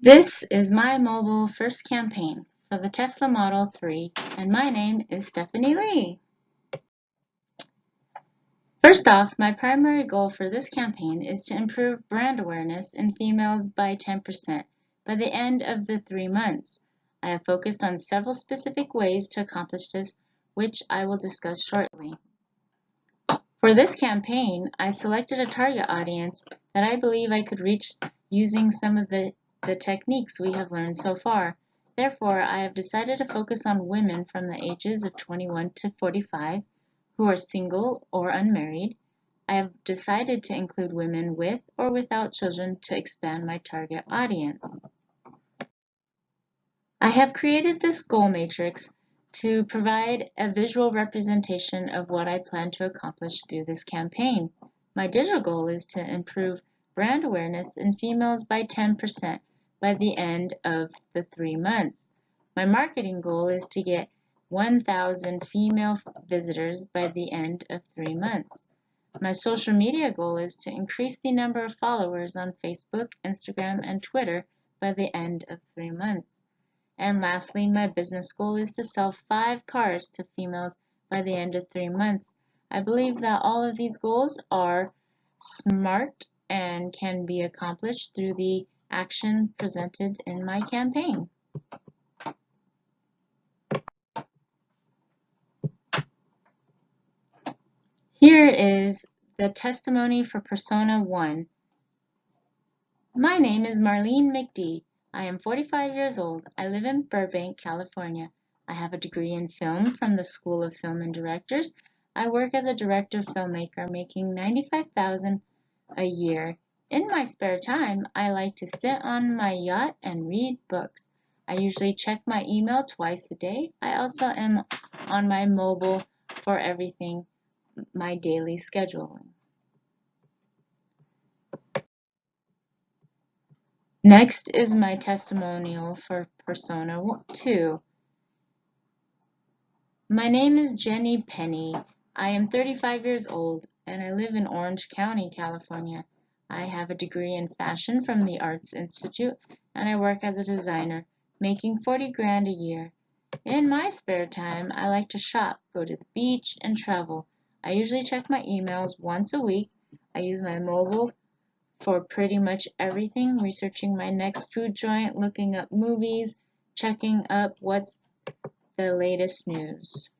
This is my mobile first campaign for the Tesla Model 3, and my name is Stephanie Lee. First off, my primary goal for this campaign is to improve brand awareness in females by 10% by the end of the 3 months. I have focused on several specific ways to accomplish this, which I will discuss shortly. For this campaign, I selected a target audience that I believe I could reach using some of the techniques we have learned so far. Therefore, I have decided to focus on women from the ages of 21 to 45 who are single or unmarried. I have decided to include women with or without children to expand my target audience. I have created this goal matrix to provide a visual representation of what I plan to accomplish through this campaign. My digital goal is to improve brand awareness in females by 10% by the end of the 3 months. My marketing goal is to get 1,000 female visitors by the end of 3 months. My social media goal is to increase the number of followers on Facebook, Instagram, and Twitter by the end of 3 months. And lastly, my business goal is to sell 5 cars to females by the end of 3 months. I believe that all of these goals are smart and can be accomplished through the action presented in my campaign. Here is the testimony for Persona 1. My name is Marlene McD. I am 45 years old. I live in Burbank, California. I have a degree in film from the School of Film and Directors. I work as a director filmmaker making $95,000 a year. In my spare time, I like to sit on my yacht and read books. I usually check my email twice a day. I also am on my mobile for everything, my daily scheduling. Next is my testimonial for Persona 2. My name is Jenny Penny. I am 35 years old and I live in Orange County, California. I have a degree in fashion from the Arts Institute and I work as a designer, making 40 grand a year. In my spare time, I like to shop, go to the beach, and travel. I usually check my emails once a week. I use my mobile for pretty much everything, researching my next food joint, looking up movies, checking up what's the latest news.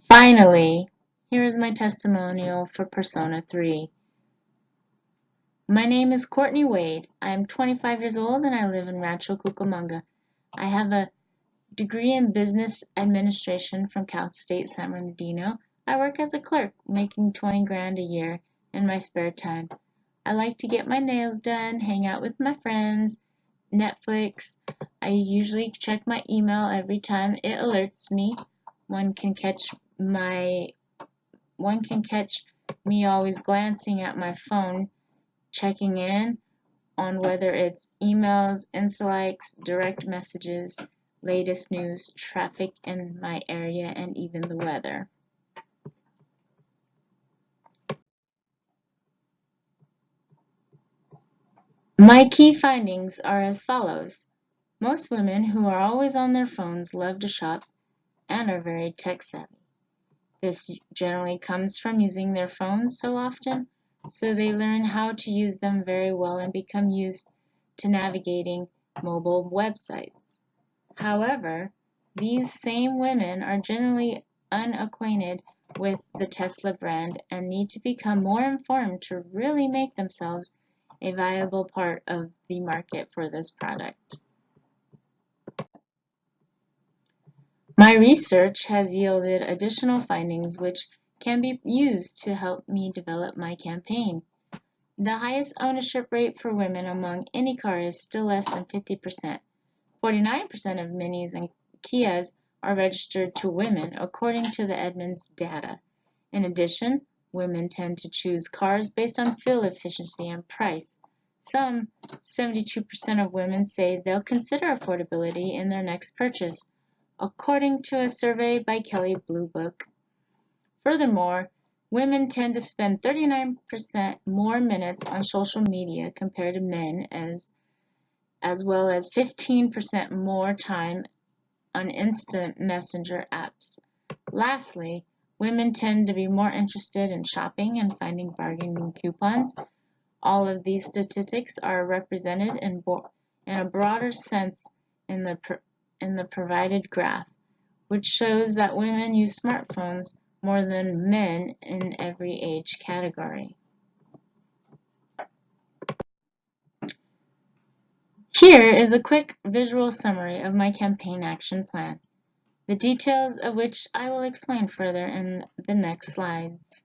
Finally, here is my testimonial for Persona 3. My name is Courtney Wade. I am 25 years old and I live in Rancho Cucamonga. I have a degree in business administration from Cal State San Bernardino. I work as a clerk, making 20 grand a year in my spare time. I like to get my nails done, hang out with my friends, Netflix. I usually check my email every time it alerts me. One can catch me always glancing at my phone, checking in on whether it's emails, Insta likes, direct messages, latest news, traffic in my area, and even the weather. My key findings are as follows. Most women who are always on their phones love to shop and are very tech savvy. This generally comes from using their phones so often, so they learn how to use them very well and become used to navigating mobile websites. However, these same women are generally unacquainted with the Tesla brand and need to become more informed to really make themselves a viable part of the market for this product. My research has yielded additional findings which can be used to help me develop my campaign. The highest ownership rate for women among any car is still less than 50%. 49% of Minis and Kias are registered to women, according to the Edmunds data. In addition, women tend to choose cars based on fuel efficiency and price. Some 72% of women say they'll consider affordability in their next purchase, according to a survey by Kelley Blue Book. Furthermore, Women tend to spend 39% more minutes on social media compared to men, as well as 15% more time on instant messenger apps. Lastly, women tend to be more interested in shopping and finding bargaining coupons. All of these statistics are represented in a broader sense in the provided graph, which shows that women use smartphones more than men in every age category. Here is a quick visual summary of my campaign action plan, the details of which I will explain further in the next slides.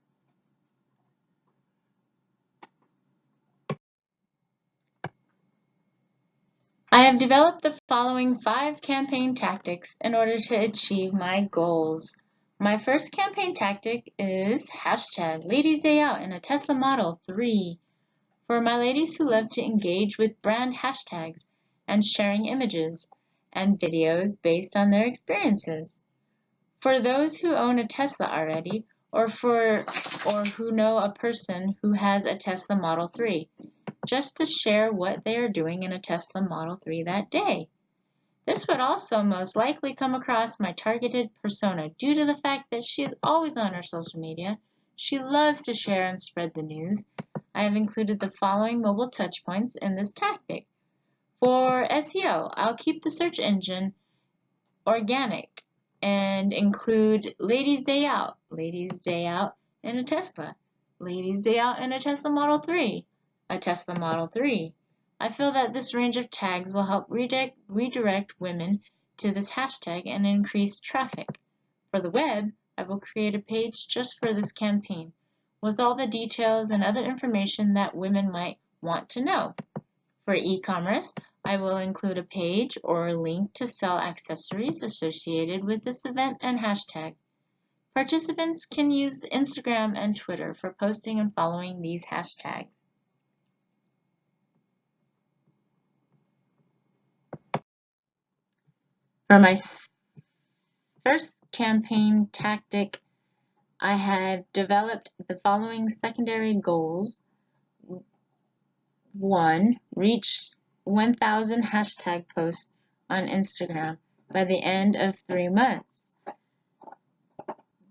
I have developed the following 5 campaign tactics in order to achieve my goals. My first campaign tactic is hashtag Ladies Day Out in a Tesla Model 3 for my ladies who love to engage with brand hashtags and sharing images and videos based on their experiences. For those who own a Tesla already or who know a person who has a Tesla Model 3, just to share what they are doing in a Tesla Model 3 that day. This would also most likely come across my targeted persona due to the fact that she is always on her social media. She loves to share and spread the news. I have included the following mobile touchpoints in this tactic. For SEO, I'll keep the search engine organic and include Ladies Day Out in a Tesla, Ladies Day Out in a Tesla Model 3, a Tesla Model 3. I feel that this range of tags will help redirect women to this hashtag and increase traffic. For the web, I will create a page just for this campaign with all the details and other information that women might want to know. For e-commerce, I will include a page or a link to sell accessories associated with this event and hashtag. Participants can use Instagram and Twitter for posting and following these hashtags. For my first campaign tactic, I have developed the following secondary goals. 1. Reach 1,000 hashtag posts on Instagram by the end of 3 months.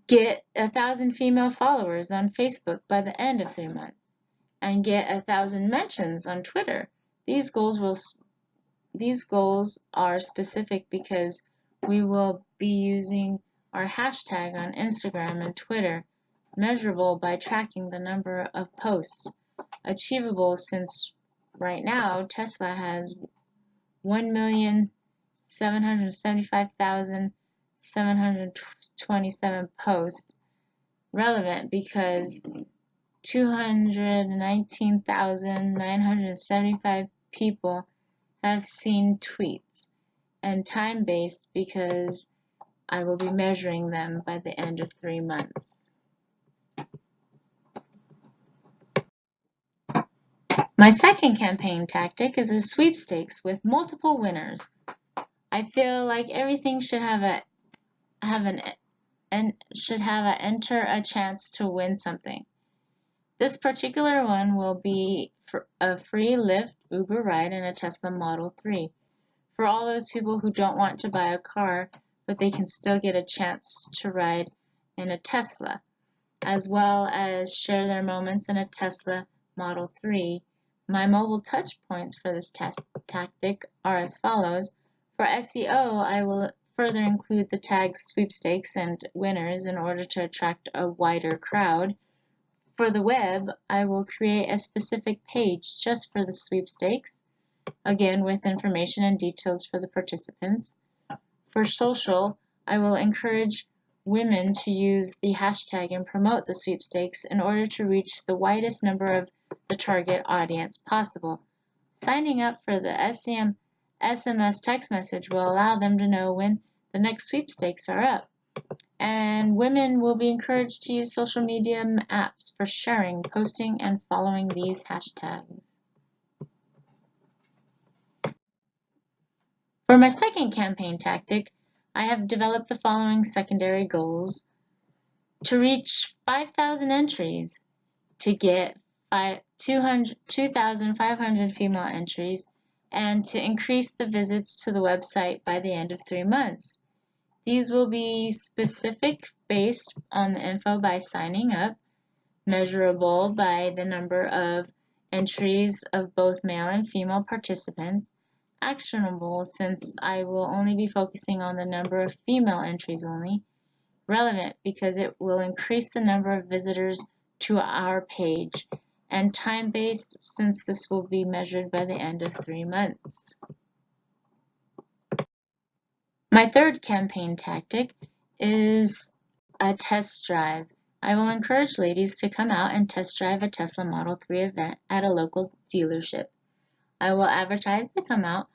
Get 1,000 female followers on Facebook by the end of 3 months. And get 1,000 mentions on Twitter. These goals are specific because we will be using our hashtag on Instagram and Twitter, measurable by tracking the number of posts. Achievable since right now Tesla has 1,775,727 posts. Relevant because 219,975 people have seen tweets, and time-based because I will be measuring them by the end of 3 months. My second campaign tactic is a sweepstakes with multiple winners. I feel like everything should enter a chance to win something. This particular one will be a free Lyft Uber ride in a Tesla Model 3 for all those people who don't want to buy a car, but they can still get a chance to ride in a Tesla, as well as share their moments in a Tesla Model 3. My mobile touch points for this tactic are as follows. For SEO, I will further include the tags sweepstakes and winners in order to attract a wider crowd. For the web, I will create a specific page just for the sweepstakes, again with information and details for the participants. For social, I will encourage women to use the hashtag and promote the sweepstakes in order to reach the widest number of the target audience possible. Signing up for the SMS text message will allow them to know when the next sweepstakes are up. And women will be encouraged to use social media apps for sharing, posting, and following these hashtags. For my second campaign tactic, I have developed the following secondary goals. to reach 5,000 entries, to get 2,500 female entries, and to increase the visits to the website by the end of 3 months. These will be specific based on the info by signing up, measurable by the number of entries of both male and female participants, actionable since I will only be focusing on the number of female entries only, relevant because it will increase the number of visitors to our page, and time-based since this will be measured by the end of 3 months. My third campaign tactic is a test drive. I will encourage ladies to come out and test drive a Tesla Model 3 event at a local dealership. I will advertise to come out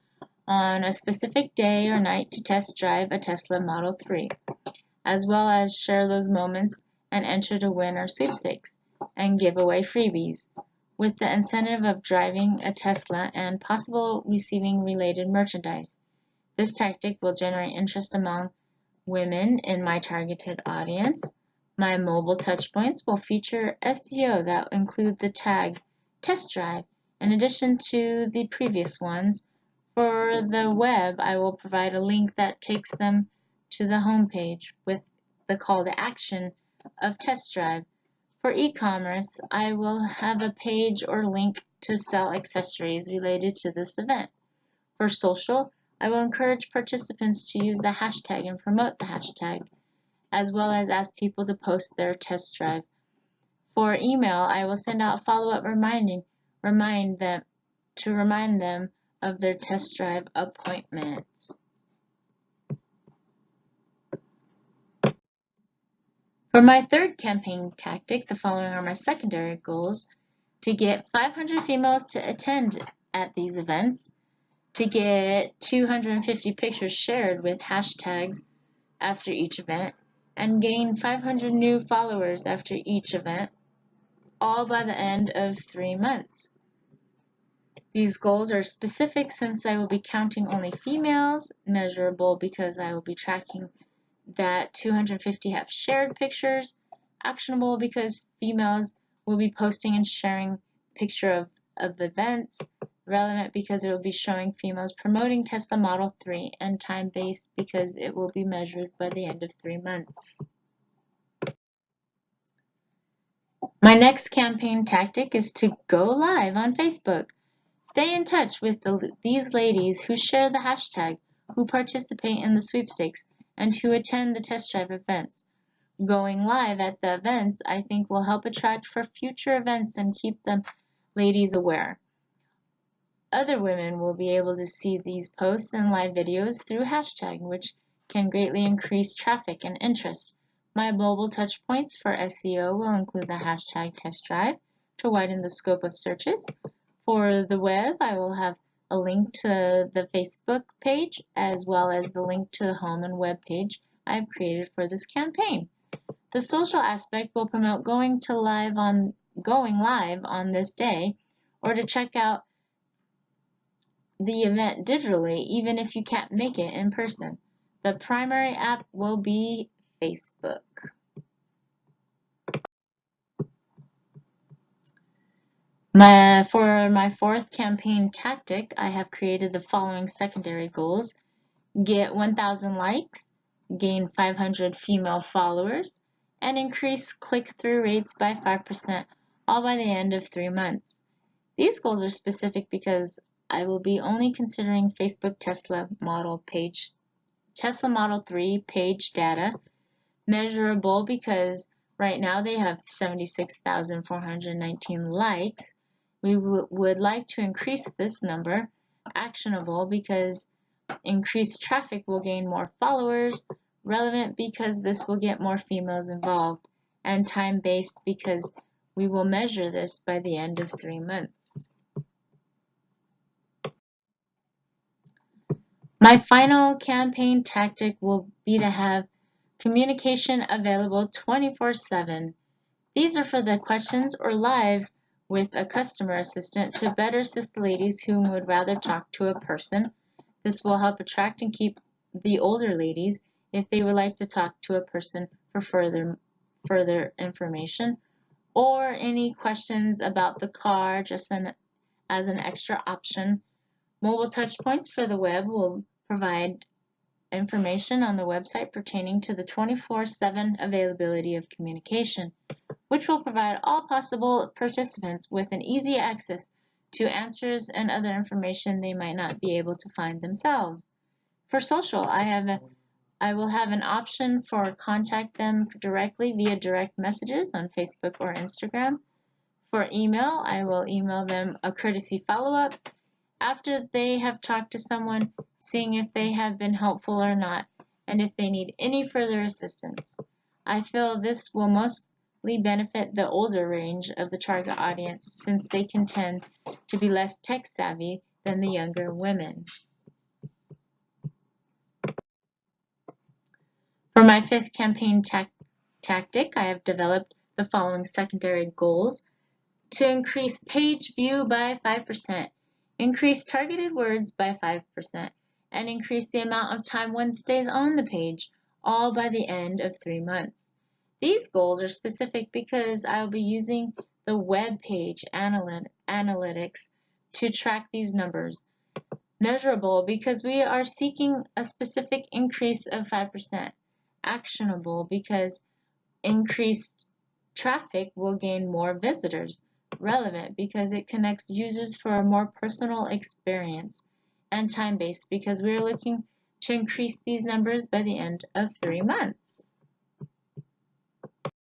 on a specific day or night to test drive a Tesla Model 3, as well as share those moments and enter to win our sweepstakes and give away freebies, with the incentive of driving a Tesla and possible receiving related merchandise. This tactic will generate interest among women in my targeted audience. My mobile touchpoints will feature SEO that include the tag test drive in addition to the previous ones. For the web, I will provide a link that takes them to the homepage with the call to action of test drive. For e-commerce, I will have a page or link to sell accessories related to this event. For social, I will encourage participants to use the hashtag and promote the hashtag, as well as ask people to post their test drive. For email, I will send out follow-up remind them of their test drive appointment. For my third campaign tactic, the following are my secondary goals: to get 500 females to attend at these events, to get 250 pictures shared with hashtags after each event, and gain 500 new followers after each event, all by the end of 3 months. These goals are specific since I will be counting only females, measurable because I will be tracking that 250 have shared pictures, actionable because females will be posting and sharing picture of events, relevant because it will be showing females promoting Tesla Model 3, and time-based because it will be measured by the end of 3 months. My next campaign tactic is to go live on Facebook. Stay in touch with these ladies who share the hashtag, who participate in the sweepstakes, and who attend the test drive events. Going live at the events, I think, will help attract for future events and keep the ladies aware. Other women will be able to see these posts and live videos through hashtag, which can greatly increase traffic and interest. My mobile touchpoints for SEO will include the hashtag test drive to widen the scope of searches. For the web, I will have a link to the Facebook page as well as the link to the home and web page I've created for this campaign. The social aspect will promote going live on this day, or to check out the event digitally even if you can't make it in person. The primary app will be Facebook. For my fourth campaign tactic, I have created the following secondary goals: get 1,000 likes, gain 500 female followers, and increase click-through rates by 5%, all by the end of 3 months. These goals are specific because I will be only considering Facebook Tesla Model 3 page data, measurable because right now they have 76,419 likes. We would like to increase this number. Actionable because increased traffic will gain more followers. Relevant because this will get more females involved. And time-based because we will measure this by the end of 3 months. My final campaign tactic will be to have communication available 24/7. These are for the questions or live with a customer assistant to better assist the ladies who would rather talk to a person. This will help attract and keep the older ladies if they would like to talk to a person for further information, or any questions about the car just as an extra option. Mobile touchpoints for the web will provide information on the website pertaining to the 24/7 availability of communication, which will provide all possible participants with an easy access to answers and other information they might not be able to find themselves. For social, I will have an option for contact them directly via direct messages on Facebook or Instagram. For email, I will email them a courtesy follow-up after they have talked to someone, seeing if they have been helpful or not, and if they need any further assistance. I feel this will mostly benefit the older range of the target audience, since they can tend to be less tech savvy than the younger women. For my fifth campaign tactic, I have developed the following secondary goals: to increase page view by 5%, increase targeted words by 5%, and increase the amount of time one stays on the page, all by the end of 3 months. These goals are specific because I will be using the web page analytics to track these numbers. Measurable because we are seeking a specific increase of 5%. Actionable because increased traffic will gain more visitors. Relevant because it connects users for a more personal experience. And time-based because we are looking to increase these numbers by the end of 3 months.